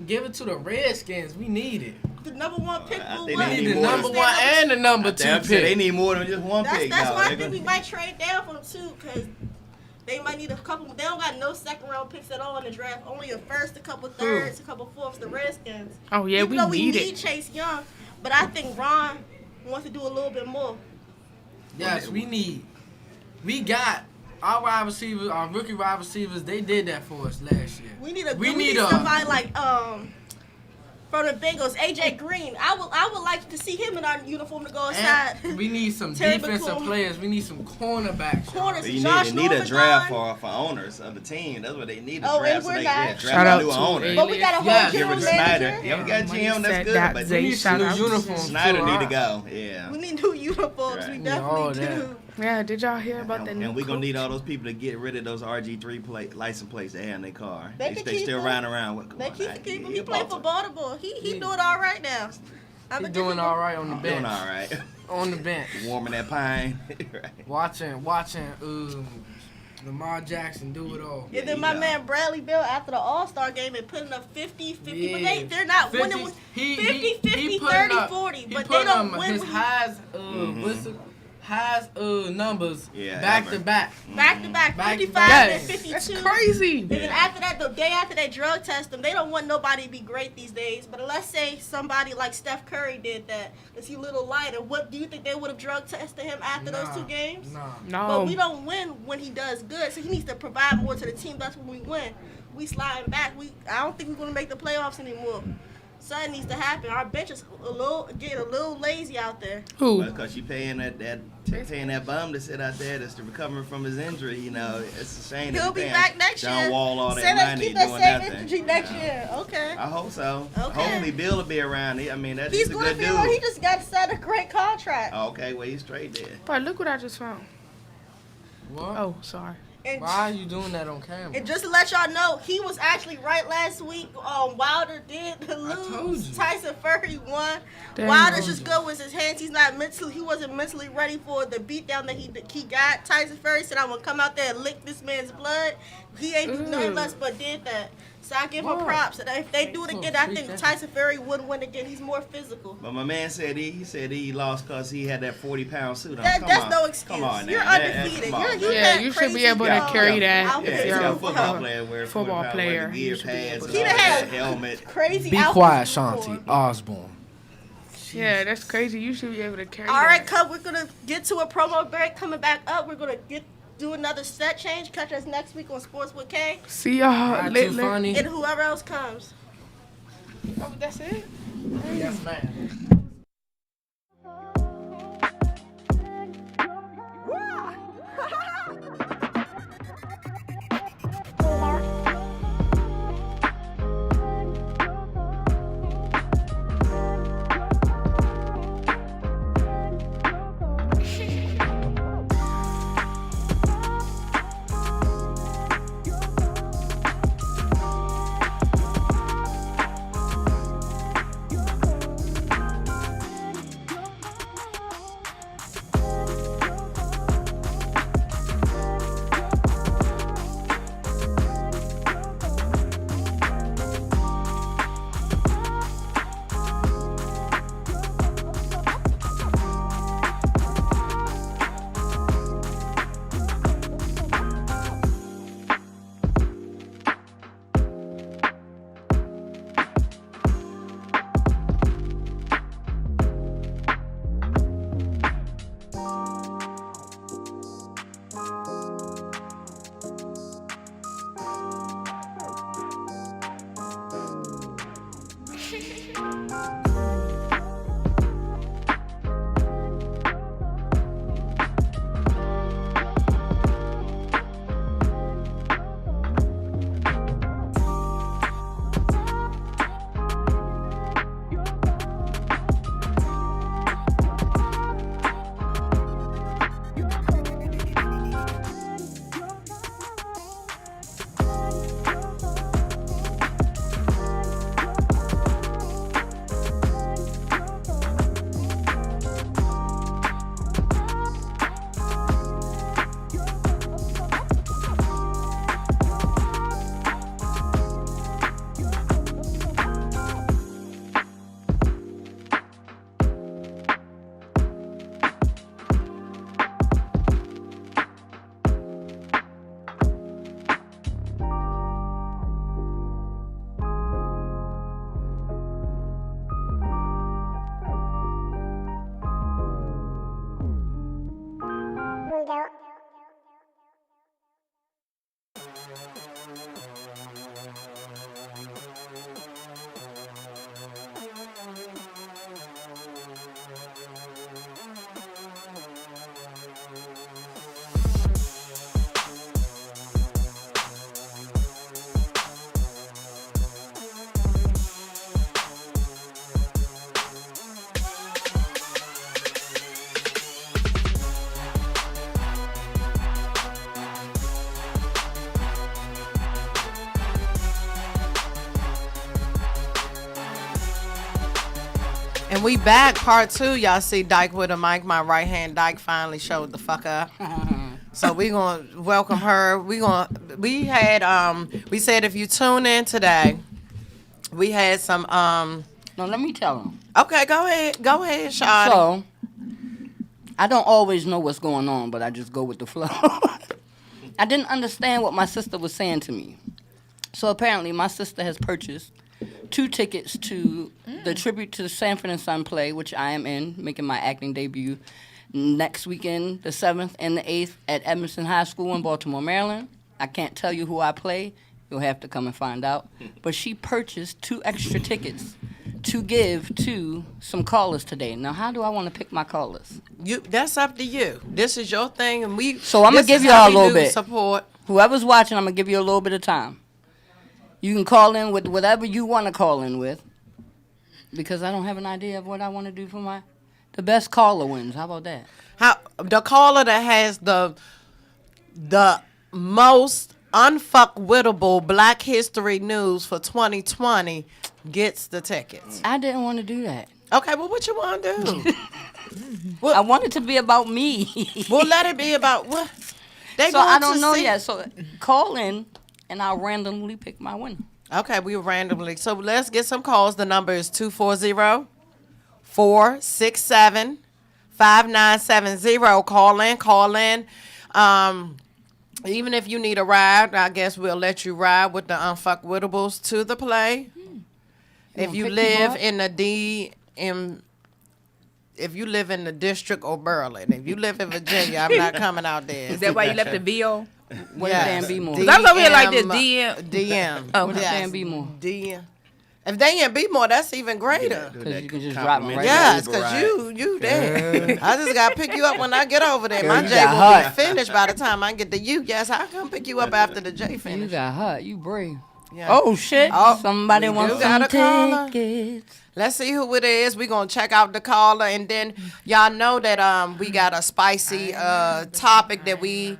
give it to the Redskins. We need it. the number 1 pick. I will think win. they We need need the more number than- one and the number I 2 said they pick. need more than just one pick. That's dog. why I They think we gonna- might trade down for them too, because they might need a couple. They don't got no second round picks at all in the draft. Only a first, a couple thirds, a couple fourths. The Redskins. Oh, yeah, Even we though need we it. need Chase Young, but I think Ron wants to do a little bit more. Yes, we got our wide receivers, our rookie wide receivers. They did that for us last year. We need somebody like from the Bengals, AJ Green. I would like to see him in our uniform to go inside. And we need some Terry defensive McCool. players. We need some cornerbacks. y'all. Corners. You Josh need a Norman draft gone. for owners of the team. That's what they need. A Oh, draft and so we're they not. draft Shout a out new to owner. But we got a whole Yeah, general Rick manager. Snyder. You haven't got Money GM. That's said good. that But Zay We need shout some out new to uniforms. Snyder too, need to alright. go. Yeah. We need new uniforms. Right. We Need all definitely that. do. Yeah, did y'all hear about the new And we're going to coach? need all those people to get rid of those RG3 license plates they have in their car. They can keep still them. riding around with They keep him. He played for Baltimore. Baltimore. He doing all right now. He's doing all right on the Doing bench. all right. On the bench. Warming that pine. Right. Watching Lamar Jackson do it all. And then my man Bradley Bill after the All-Star game and putting up 50, 50. Yeah. But they're not 50, winning with he 50, 50, putting 30, up- 40. he But they putting don't up win his when highest numbers Yeah, back ever. to back. back to back, Back to 55 back. and 52. That's crazy. And then after that, the day after they drug test them, they don't want nobody to be great these days. But let's say somebody like Steph Curry did that. Is he a little lighter? What do you think they would have drug tested him after those 2 games? Nah. But we No. don't win when he does good, so he needs to provide more to the team. That's when we win. We sliding back. I don't think we're gonna make the playoffs anymore. Something needs to happen. Our bench is getting a little lazy out there. Who? Because you paying that bum to sit out there that's recovering from his injury. You know, it's a shame. that He'll you be paying back next John year. Wall all Say that let's money keep that doing same nothing. energy next Yeah. year. Okay. I hope so. Okay. Hopefully Bill will be around. I mean, he's He's a going to good be dude. around. He just got signed a great contract. Oh, okay, well he's straight there. But look what I just found. What? Oh, sorry. And, Why are you doing that on camera? and just to let y'all know, he was actually right last week. Wilder did told lose. you. Tyson Fury won. Damn. Wilder's just good with his hands. He wasn't mentally ready for the beatdown that he got. Tyson Fury said, "I'm gonna come out there and lick this man's blood." He ain't do nothing less but did that. So I give him Wow. props. And if they do it again, I think Appreciate Tyson Fury would win again. He's more physical. But my man said he lost because he had that 40-pound suit on. That's Come on. no excuse. Come on, You're now. undefeated. Come on, You man. Yeah, had you should be crazy able to young carry that. outfits. Yeah, if he's you're got a a football player wearing football 40-pound player. wearing gear You should be pads, able and to He all done that had helmet. crazy Be outfits quiet, before. Shanti Osborne. Yeah, that's crazy. You should be able to carry All right, that. Cub, we're gonna get to a promo break. Coming back up, we're gonna do another set change. Catch us next week on Sports with K See y'all Not lit. too funny. and whoever else comes. Oh, that's it? Yes, man. And we back, part 2. Y'all see Dyke with a mic. My right hand Dyke finally showed the fuck up. So we gonna welcome her. We said if you tune in today, we had some No, let me tell them. Okay, go ahead, Shawty. So, I don't always know what's going on, but I just go with the flow. I didn't understand what my sister was saying to me. So apparently my sister has purchased 2 tickets to the tribute to the Sanford and Son play, which I am in, making my acting debut next weekend, the 7th and the 8th at Edmondson High School in Baltimore, Maryland. I can't tell you who I play. You'll have to come and find out. But she purchased 2 extra tickets to give to some callers today. Now, how do I want to pick my callers? That's up to you. This is your thing, and So I'm gonna give y'all a little bit support. Whoever's watching, I'm gonna give you a little bit of time. You can call in with whatever you want to call in with, because I don't have an idea of what I want to do for the best caller wins. How about that? The caller that has the most unfuckwittable Black History news for 2020 gets the tickets. I didn't want to do that. Okay, well, what you want to do? I want it to be about me. Well, let it be about what? So I don't know yet. So call in, and I'll randomly pick my winner. Okay, we randomly. So let's get some calls. The number is 240-467-5970. Call in. Even if you need a ride, I guess we'll let you ride with the Unfuckwittables to the play. If you live in the if you live in the district or Maryland, if you live in Virginia, I'm not coming out there. Is that why you left the VO? What if Dan B more? Cause I was over here like this. DM. What if Dan B more? DM. If they ain't be more, that's even greater. Because you can just drop them right Yes, because you there. I just got to pick you up when I get over there. My you J got will hot. be finished by the time I get to you. Yes, I'll come pick you up after the J You finish. got hot. You brave. Yeah. Oh, shit. Oh, Somebody you wants got some a caller? tickets. Let's see who it is. We're going to check out the caller. And then y'all know that we got a spicy topic that we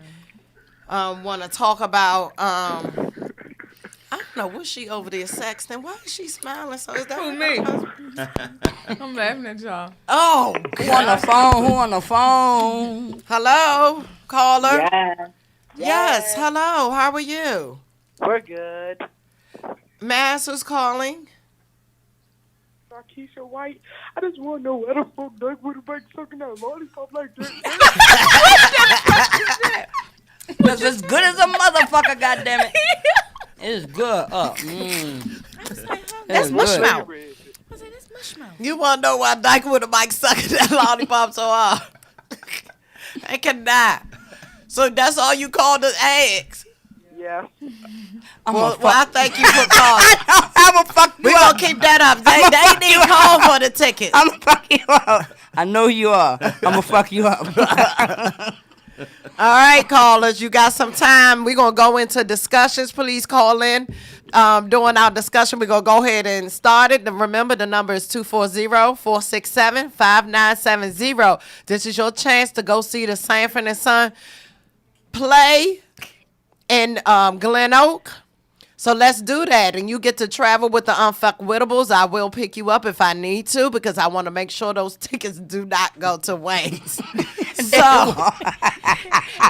want to talk about. I don't know. Was she over there sexting? Why is she smiling? So is that Who, me? I'm laughing at y'all. Oh, Who on the phone? Who on the phone? hello, caller. Yeah, Yes, hello. How are you? we're good. Mass who's calling? Keisha White, I just want to know where the fuck Doug would have been sucking that lollipop like that. Because it's good as a motherfucker, goddammit. It's good. That's mushmouth. I was like, that's mushmouth. You want to know why Dyke with a mic sucking that lollipop so hard? I cannot. So that's all you called the eggs? Yeah. Well, I thank you for calling. I'm going to fuck you We're up. going to keep that up. They need to call for the tickets. I'm going to fuck you up. I know you are. I'm going to fuck you up. All right, callers, you got some time. We're going to go into discussions. Please call in. During our discussion, we're going to go ahead and start it. And remember, the number is 240-467-5970. This is your chance to go see the Sanford and Son play in Glen Oak. So let's do that. And you get to travel with the Unfuckwittables. I will pick you up if I need to, because I want to make sure those tickets do not go to waste. So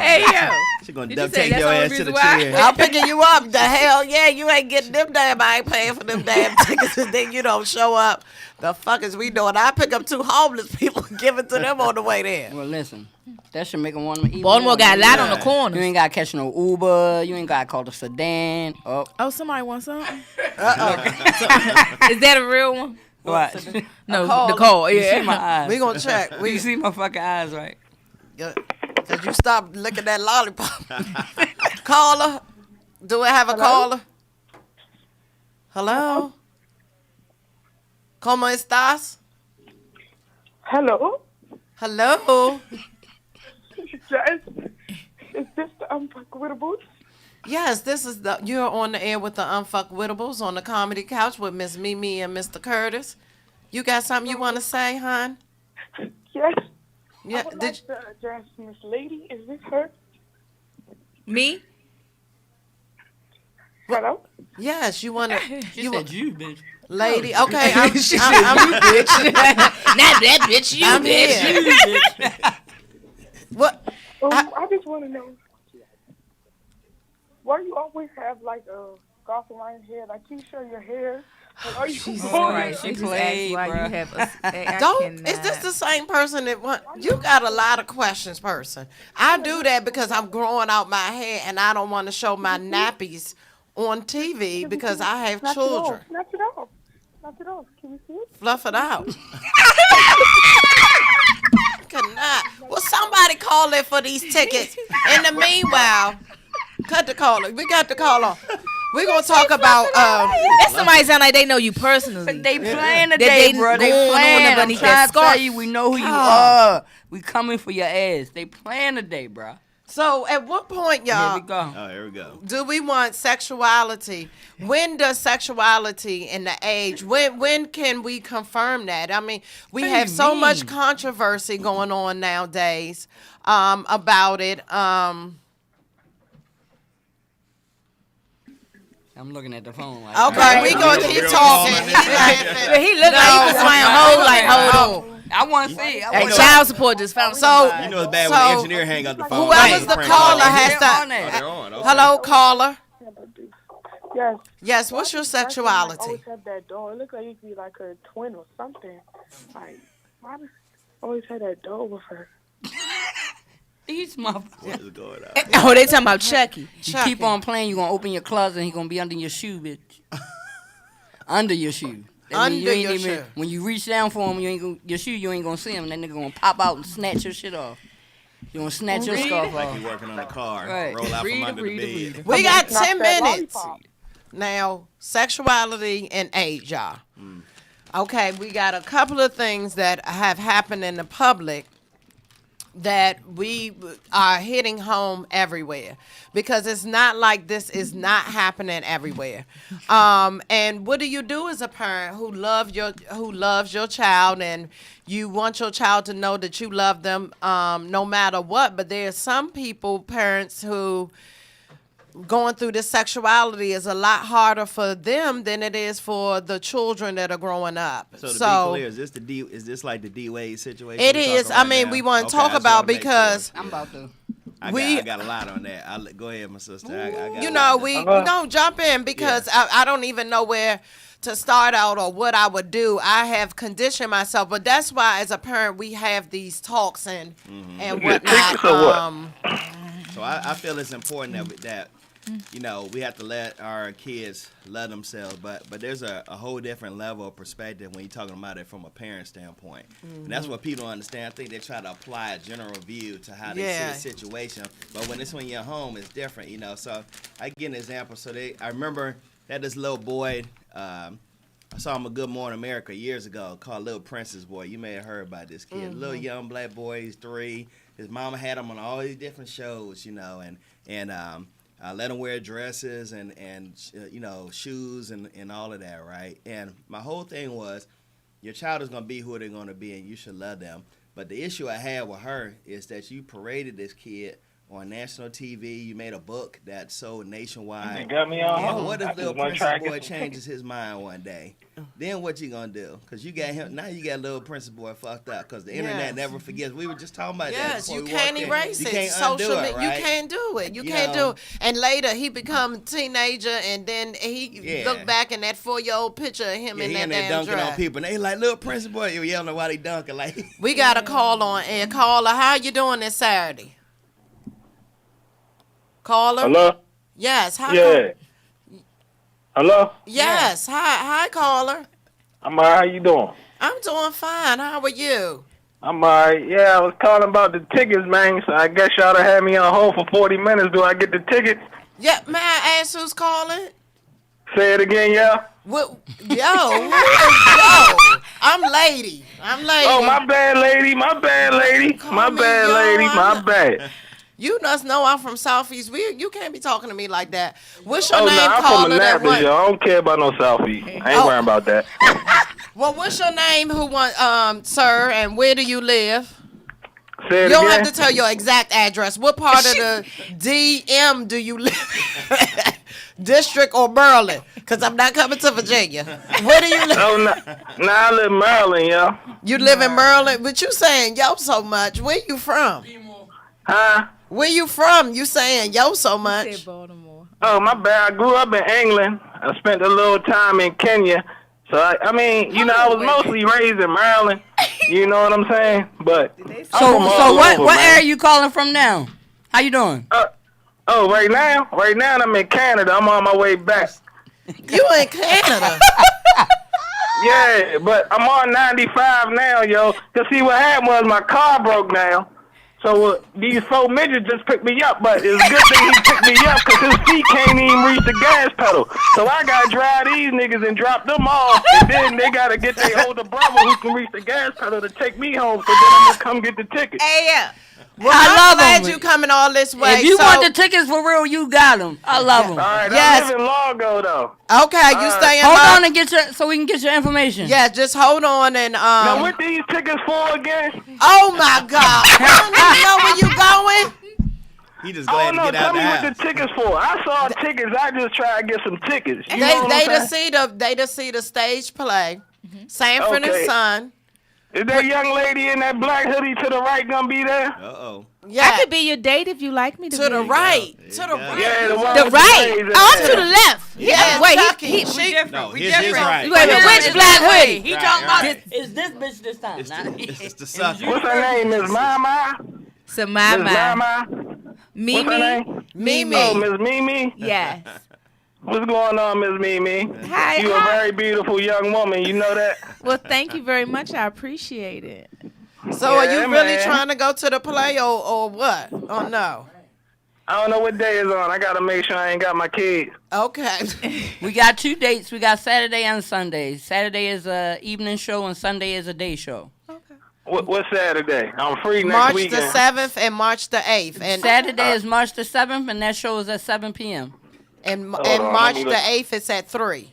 Hey, yo. She's going to Did you duct say tape that's your the only ass to the reason why? chair. I'm picking you up. The hell yeah, you ain't getting them damn. I ain't paying for them damn tickets, and then you don't show up. The fuck is we doing? I pick up 2 homeless people and give it to them on the way there. Well, listen. That should make them want to eat. Baltimore got a lot on the You corners. ain't got to catch no Uber. You ain't got to call the sedan. Oh, Oh, somebody wants something? Uh-oh. Is that a real one? what? No, call. the call. You see my Yeah. eyes. We gonna check. You see my fucking eyes, right? Cause you stop licking that lollipop. Caller, do I have a caller? Hello. ¿Cómo estás? Hello? Hello. Yes. Is this the Unfuckwittables? Yes, this is you're on the air with the Unfuckwittables on the comedy couch with Miss Mimi and Mr. Curtis. You got something you want to say, hon? Yes. Yeah. I would like to address Miss Lady. Is this her? Me? Hello? Yes, you want to. She said you, bitch. Lady, okay, I'm Not that bitch, you I'm bitch. here. What? I just want to know, why you always have like a scarf around your head? Like, you show your hair. Like, are you Jesus going? Christ. She She just played, asked why bruh. you have a... I Don't. Is cannot. this the same person that want? You got a lot of questions, person. I do that because I'm growing out my hair and I don't want to show my nappies on TV because I have Knock children. it off. Knock it off. Knock it off. Can you see it? Fluff it out. Cannot. Well, somebody call it for these tickets. In the meanwhile, cut the caller. We got the caller. We're gonna talk about That somebody sound like they know you personally. They playing That today, they bro. They going on playing. I'm underneath trying that to tell scarf. you, we know who you God. are. We coming for your ass. They playing today, bro. so at what point, Here y'all, we go. Oh, here we go. do we want sexuality? When does sexuality and the age? When can we confirm that? I mean, we What do have you so much mean? controversy going on nowadays about it. I'm looking at the phone. Like, Okay, we gonna Real keep calm talking. on He that. laughing. He look like he was trying to hold, like, hold on. I want to see. I Hey, want child support just found So- somebody. You know it's bad when the So, engineer hang up the phone. Whoever's They the print caller out. has They're on to. it. Oh, they're on. Okay. Hello, caller. Yes. Yes, what's your Always sexuality? have that door. It looks like you could be like her twin or something. Like, why does always have that door with her? These motherfuckers. What is going on? Oh, they talking about Chucky. You keep on playing, you going to open your closet and he going to be under your shoe, bitch. Under your shoe. That mean you Under ain't your even, shoe. When you reach down for him, your shoe, you ain't going to see him. That nigga going to pop out and snatch your shit off. You going to snatch your scarf Like off. you working on the car, Right. roll out from Read it, under read it, the read bed. it. We got Knock 10 that minutes. lollipop. Now, sexuality and age, y'all. Okay, we got a couple of things that have happened in the public that we are hitting home everywhere because it's not like this is not happening everywhere. And what do you do as a parent who loves your child and you want your child to know that you love them no matter what? But there are some people, parents, who going through this sexuality is a lot harder for them than it is for the children that are growing up. So to be clear, is this like the D Wade situation? It we're is. talking I right mean, now? we want Okay, to I talk just about wanna make sure. because I'm about to. I got a lot on that. Go ahead, my sister. I got you a know lot. we no jump in because I don't even know where to start out or what I would do. I have conditioned myself, but that's why as a parent we have these talks and whatnot. So I feel it's important that you know, we have to let our kids love themselves, but there's a whole different level of perspective when you're talking about it from a parent standpoint. And that's what people don't understand. I think they try to apply a general view to how they see the situation, but when it's when you're home, it's different, you know. So I give an example. So I remember had this little boy. I saw him a Good Morning America years ago called Little Princess Boy. You may have heard about this kid. Little young black boy, he's 3. His mama had him on all these different shows, you know, and I let him wear dresses and you know, shoes and all of that, right? And my whole thing was, your child is going to be who they're going to be, and you should love them. But the issue I had with her is that you paraded this kid on national TV. You made a book that sold nationwide. You got me on. And what if I little just wanna Princess try to Boy get some changes his mind one day? Then what you gonna do? Because you got him now. You got little Princess Boy fucked up. Because the internet never forgets. We were just talking about that. Yes, before you we can't walked in. erase You it. can't undo Socially, it, right? you can't do it. You You can't know. do it. And later he become a teenager, and then he look back in that 4-year-old picture of him Yeah, in he that in there damn dunking dress. on people. And they like, little Princess Boy, you yelling why they dunking. Like, We got a call on air. Caller, how you doing this Saturday? Caller? Hello? Yes. Hi, Yeah. Hello? Yes. Hi, caller. I'm alright. How you doing? I'm doing fine. How are you? I'm alright. Yeah, I was calling about the tickets, man. So I guess y'all done had me on hold for 40 minutes. Do I get the tickets? Yeah, may I ask who's calling? Say it again, yeah? What? Yo, I'm lady. Oh, my bad, lady. My bad, lady. Call My me bad, yo, lady. I'm My not- bad. You must know I'm from Southeast. You can't be talking to me like that. What's your Oh, name, no, I'm caller? from That Annapolis, one? yo. I don't care about no Southeast. I ain't worrying about that. Well, what's your name? Who want, sir? And where do you live? Say it You don't again. have to tell your exact address. What part of the DM do you live? District or Maryland? Because I'm not coming to Virginia. Where do you live? Oh, no, I live in Maryland, yo. You live in Maryland, but you saying yo so much. Where you from? Huh? Where you from? You saying yo so much. Baltimore. Oh, my bad. I grew up in England. I spent a little time in Kenya. So, I mean, you know, I was mostly raised in Maryland. You know what I'm saying? But So what area you calling from now? How you doing? right now I'm in Canada. I'm on my way back. You in Canada? Yeah, but I'm on 95 now, yo. Cause see what happened was my car broke down. So these 4 midgets just picked me up, but it's a good thing he picked me up because his feet can't even reach the gas pedal. So I gotta drive these niggas and drop them off, and then they gotta get their older brother who can reach the gas pedal to take me home. So then I'm gonna come get the ticket. Hey, yeah. Well, I I'm love glad 'em. you coming all this way. If you so, want the tickets for real, you got them. I love them. All right, Yes. I live in Largo though. okay, you stay in Hold Mar- on and get so we can get your information. Yeah, just hold on and Now what these tickets for again? Oh my God! You don't even know where you going. He just I glad don't to know. get out Tell the me house. what the tickets for. I saw tickets. I just tried to get some tickets. You know They what to I'm saying? see the stage play. Sanford and Okay. Son. Is that young lady in that black hoodie to the right gonna be there? Uh-oh. Yeah, I could be your date if you like me to to be. the right. There To you the go. right. Yeah, the one The with right. braids in Oh, I'm there. to the left. Yeah, Wait, Chucky. he No, his right. wait, which black hoodie? He Right, talking about right. is this bitch this time? It's the sucker. What's her name? Miss Mama? So my Miss Mama? What's her Mimi. name? Mimi. Oh, Miss Mimi? Yes. What's going on, Miss Mimi? Hi. You a very beautiful young woman. You know that? Well, thank you very much. I appreciate it. So are Yeah, you really man. trying to go to the play or what? Oh no. I don't know what day is on. I gotta make sure I ain't got my kids. Okay. We got 2 dates. We got Saturday and Sunday. Saturday is a evening show and Sunday is a day show. What's Saturday? I'm free next March weekend. the 7th and March the 8th. And Saturday is March the 7th and that show is at 7 p.m. and Hold on, March let me the look. 8th is at 3.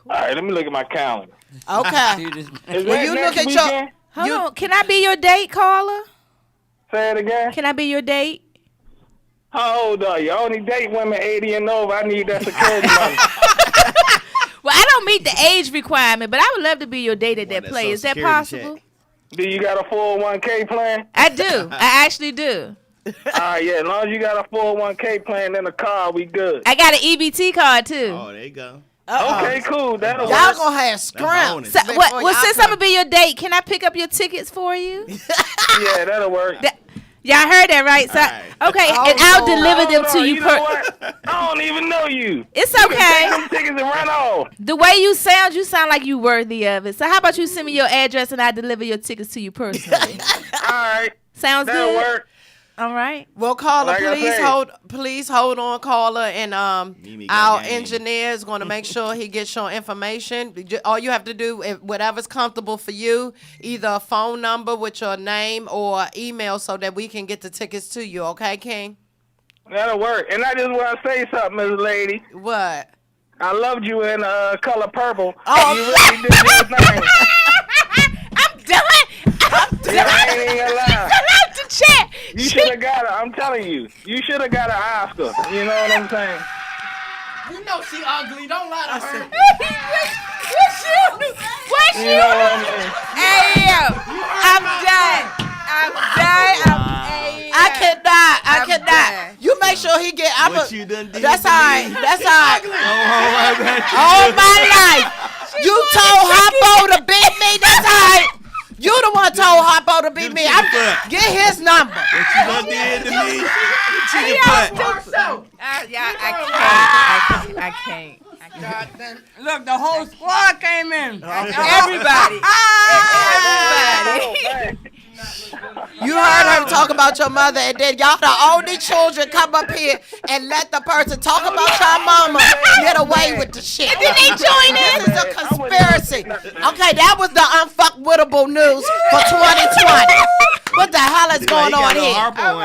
All right, let me look at my calendar. Okay. Is Will that you next look at your- weekend? Hold on. Can I be your date, caller? Say it again. Can I be your date? How old are you? I only date women 80 and over. I need that security money. Well, I don't meet the age requirement, but I would love to be your date at that that play. Is that Social Security possible? check. Do you got a 401k plan? I do. I actually do. All right, yeah. As long as you got a 401k plan in the car, we good. I got an EBT card too. Oh, there you go. Okay, cool. That'll Y'all work. gonna have scrimps. bonus. So, before well, y'all since come. I'm gonna be your date, can I pick up your tickets for you? Yeah, that'll work. Y'all heard that, right? So, All okay, Oh, and I'll Lord. deliver them Hold to on, you. you know what? I don't even know you. It's Take okay. them tickets and run off. The way you sound like you worthy of it. So how about you send me your address and I deliver your tickets to you personally? All right, Sounds that'll good. work. All right. Well, caller, Like I said. please hold on, caller, and Mimi got our game. engineer is going to make sure he gets your information. All you have to do, whatever's comfortable for you, either a phone number with your name or email, so that we can get the tickets to you. Okay, King? That'll work. And I just want to say something, Miss Lady. What? I loved you in color purple. Oh. You really did your thing. I'm done. Yeah, I ain't even gonna lie. Out the chat. You should have got her. I'm telling you. You should have got an Oscar. You know what I'm saying? You know she ugly. Don't lie to her. What's You know what I mean? Hey, yo. I'm done. I cannot. I'm done. You make sure he get. What you done did That's to all right. me? That's all right. Oh, All my life. You told Hoppo to beat me. That's all right. You the one told Hoppo to beat me. Get his number. What you done did to me? Chicken butt. I can't. Look, the whole squad came in. Everybody. You heard her talk about your mother, and then y'all the only children come up here and let the person talk about your mama get away with the shit. And then they join in. This is a conspiracy. Okay, that was the unfuckwittable news for 2020. What the hell is going on here? Oh,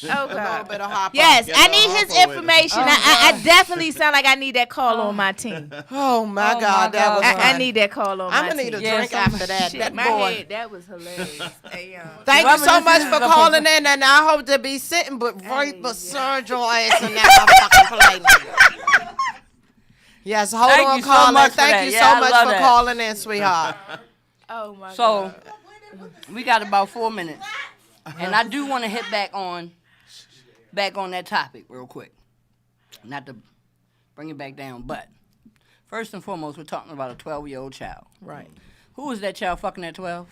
A little bit of Hoppo. Yes, Get I the need his Harpo in. information. I definitely sound like I need that call on my team. Oh my God, that was. I need that call on my I'm team. gonna need a Yes, drink I'm- after that. Shit, That my boy. head, that was hilarious. Hey, Thank you so Remember, much this for is the- calling in, and I hope to be sitting, but right beside your ass in that motherfucking plane. Yes, hold Thank on, you so caller. much for Thank that. you Yeah, so I much love for that. calling in, sweetheart. Oh my So God. we got about 4 minutes, and I do want to hit back on that topic real quick. Not to bring it back down, but first and foremost, we're talking about a 12-year-old child. Right. Who is that child fucking at 12?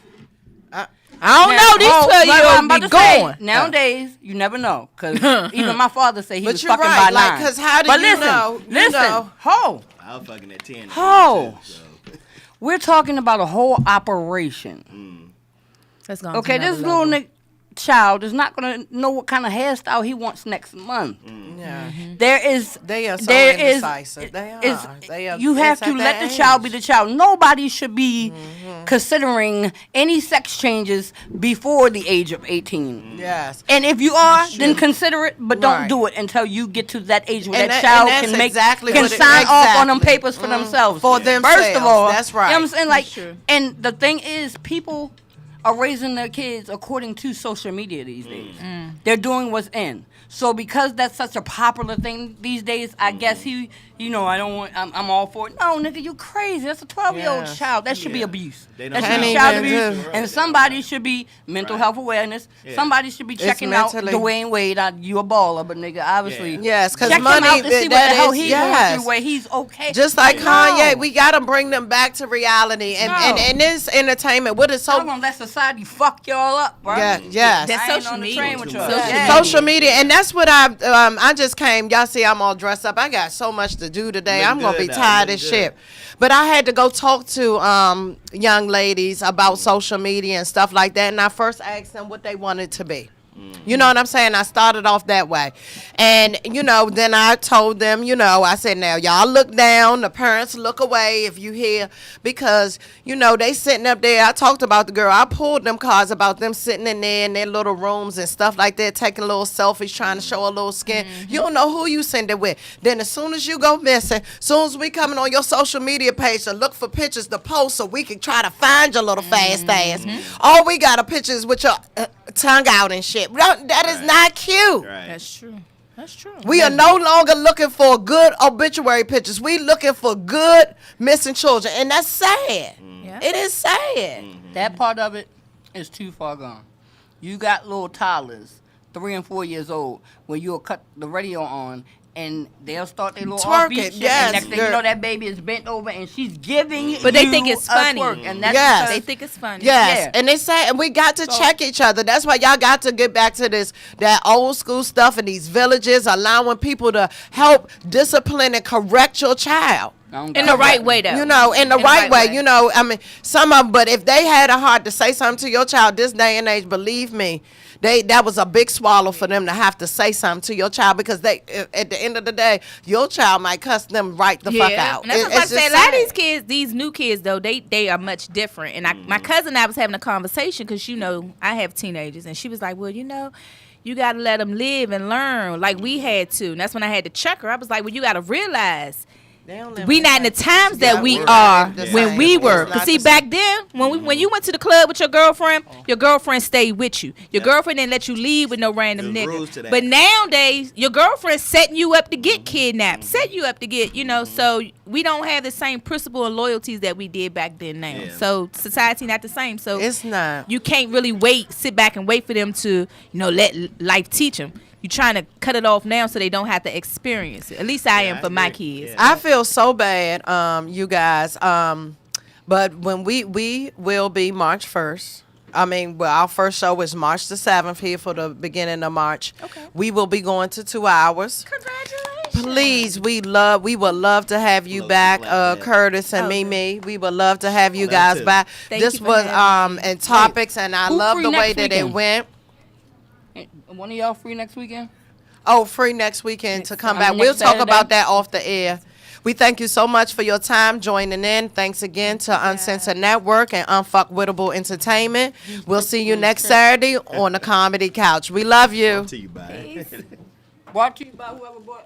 I don't know. These I'm 12-year-olds about be to say, going. nowadays, you never know, because even my father said he But was you're fucking right, by like, 9. 'cause how do but you listen, know? You Listen, know. ho, I was fucking at 10. ho. too, so. We're talking about a whole operation. Let's go. Okay, this little child is not gonna know what kind of hairstyle he wants next month. Yeah. There is, They are so there is, indecisive. They are. is- They are. you have it's to at let that the child be age. the child. Nobody should be considering any sex changes before the age of 18. Yes. And if you are, then consider it, but don't Right. do it until you get to that age where And that that- child and that's can exactly can what it- sign off on them exactly. papers for themselves. For First themselves. of all, That's right. You know what I'm saying? Like, That's true. and the thing is, people are raising their kids according to social media these days. They're doing what's in. So because that's such a popular thing these days, I guess I'm all for it. No, nigga, you crazy. That's a 12-year-old Yes. child. That should be Yeah. abuse. They That don't should be Can't child even abuse. do- And somebody should be mental health awareness. Yeah. Somebody should be checking out mentally- Dwayne Wade. You a baller, but nigga, obviously. Yeah. Yes, 'cause check him money, out to see what that the hell is- he's yes. going through, where he's okay. Just like No. Kanye, we gotta bring them back to reality. And No. and this entertainment, what is Y'all so gonna let society fuck y'all up, bro. yeah, yes. That's I ain't social on the media. train with y'all. Social Yeah. media. Social media, and that's what I just came. Y'all see, I'm all dressed up. I got so much to do today. Look I'm gonna be good, though. tired Look as good. shit. But I had to go talk to young ladies about social media and stuff like that. And I first asked them what they wanted to be. You know what I'm saying? I started off that way. And, then I told them, I said, now, y'all look down. The parents look away if you hear. Because, they sitting up there. I talked about the girl. I pulled them cards about them sitting in there in their little rooms and stuff like that, taking little selfies, trying to show a little skin. You don't know who you send it with. Then as soon as you go missing, as soon as we coming on your social media page to look for pictures to post so we can try to find your little fast ass, all we got are pictures with your tongue out and shit. That is not cute. Right. That's true. That's true. We are no longer looking for good obituary pictures. We looking for good missing children, and that's sad. Yeah. It is sad. That part of it is too far gone. You got little toddlers, 3 and 4 years old, where you'll cut the radio on and they'll start their little Twerking, offbeat shit. yes, And next thing you girl. know, that baby is bent over and she's giving But they you think it's a funny. twerk, and that's Yes. They because think it's funny. Yes, Yeah. and they say, and we got to check each other. That's why y'all got to get back to that old school stuff in these villages, allowing people to help discipline and correct your child. I don't In got the right that. way, though. In the right way. I mean, some of them, but if they had a heart to say something to your child this day and age, believe me, that was a big swallow for them to have to say something to your child, because at the end of the day, your child might cuss them right the fuck out. And that's what I It's say. A just lot of sad. these kids, these new kids though, they are much different. And my cousin and I was having a conversation because I have teenagers, and she was like, well, you got to let them live and learn like we had to. And that's when I had to check her. I was like, well, you got to realize They don't live we in not in the that- times that Yeah, we we're are not the when same. we were. It's Cause not see, the back then when you went to the club with your girlfriend stayed with you. Your girlfriend didn't let you leave with no random There's rules nigga. to that. But nowadays, your girlfriend's setting you up to get kidnapped, setting you up to get, So we don't have the same principle and loyalties that we did back then. Now, Yeah. so society not the same. So It's not. you can't really sit back and wait for them to let life teach them. You're trying to cut it off now so they don't have to experience it. At least I am for my agree. kids. Yeah. I feel so bad, you guys. But when we will be March 1st. I mean, well, our first show is March the 7th here for the beginning of March. Okay. We will be going to 2 hours. Congratulations. Please, we would love to have you Love back, people like that. Curtis and Okay. Mimi. We would love to have you Love guys to. back. Thank This you for was having and topics, and I Who love free the way next that it weekend? went. One of y'all free next weekend? Oh, free next weekend to come I mean, back. We'll next talk Saturday. about that off the air. We thank you so much for your time joining in. Thanks again to Uncensored Network and Unfuckwittable Entertainment. We'll see you next Saturday on the Comedy Couch. We love you. To you, bye. Brought to you by whoever bought.